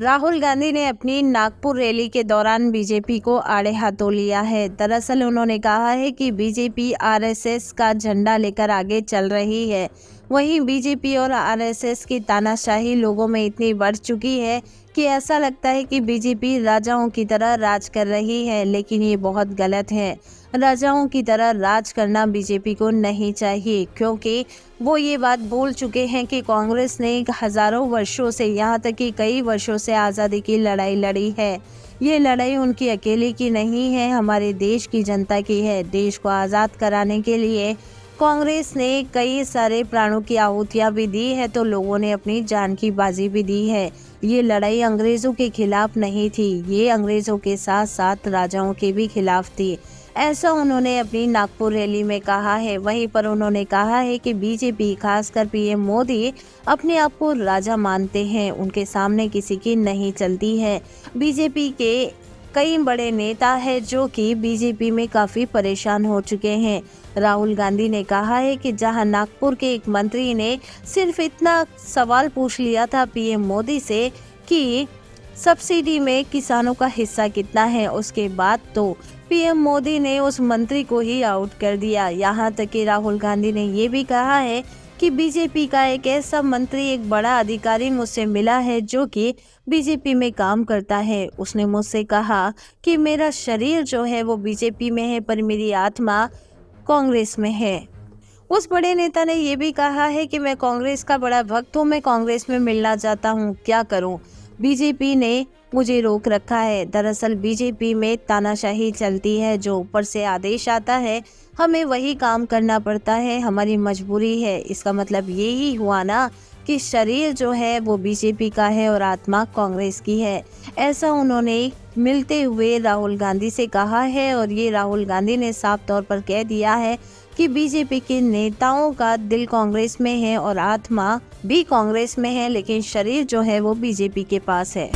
राहुल गांधी ने अपनी नागपुर रैली के दौरान बीजेपी को आड़े हाथों लिया है। दरअसल उन्होंने कहा है कि बीजेपी आरएसएस का झंडा लेकर आगे चल रही है। वहीं बीजेपी और आरएसएस की तानाशाही लोगों में इतनी बढ़ चुकी है कि ऐसा लगता है कि बीजेपी राजाओं की तरह राज कर रही है, लेकिन ये बहुत गलत है। राजाओं की तरह राज करना बीजेपी को नहीं चाहिए, क्योंकि वो ये बात भूल चुके हैं कि कांग्रेस ने हजारों वर्षों से, यहाँ तक कि कई वर्षों से आज़ादी की लड़ाई लड़ी है। ये लड़ाई उनकी अकेले की नहीं है, हमारे देश की जनता की है। देश को आज़ाद कराने के लिए कांग्रेस ने कई सारे प्राणों की आहुतियां भी दी है, तो लोगों ने अपनी जान की बाजी भी दी है। ये लड़ाई अंग्रेजों के खिलाफ नहीं थी, ये अंग्रेजों के साथ साथ राजाओं के भी खिलाफ थी। ऐसा उन्होंने अपनी नागपुर रैली में कहा है। वहीं पर उन्होंने कहा है कि बीजेपी, खासकर पीएम मोदी, अपने आप को राजा मानते हैं, उनके सामने किसी की नहीं चलती है। बीजेपी के कई बड़े नेता हैं जो कि बीजेपी में काफी परेशान हो चुके हैं। राहुल गांधी ने कहा है कि जहां नागपुर के एक मंत्री ने सिर्फ इतना सवाल पूछ लिया था पीएम मोदी से कि सब्सिडी में किसानों का हिस्सा कितना है, उसके बाद तो पीएम मोदी ने उस मंत्री को ही आउट कर दिया। यहाँ तक कि राहुल गांधी ने ये भी कहा है कि बीजेपी का एक ऐसा मंत्री, एक बड़ा अधिकारी मुझसे मिला है जो कि बीजेपी में काम करता है। उसने मुझसे कहा कि मेरा शरीर जो है वो बीजेपी में है, पर मेरी आत्मा कांग्रेस में है। उस बड़े नेता ने ये भी कहा है कि मैं कांग्रेस का बड़ा भक्त हूँ, मैं कांग्रेस में मिलना चाहता हूँ, क्या करूँ, बीजेपी ने मुझे रोक रखा है। दरअसल बीजेपी में तानाशाही चलती है, जो ऊपर से आदेश आता है हमें वही काम करना पड़ता है, हमारी मजबूरी है। इसका मतलब यही हुआ ना कि शरीर जो है वो बीजेपी का है और आत्मा कांग्रेस की है। ऐसा उन्होंने मिलते हुए राहुल गांधी से कहा है, और ये राहुल गांधी ने साफ तौर पर कह दिया है कि बीजेपी के नेताओं का दिल कांग्रेस में है और आत्मा भी कांग्रेस में है, लेकिन शरीर जो है वो बीजेपी के पास है।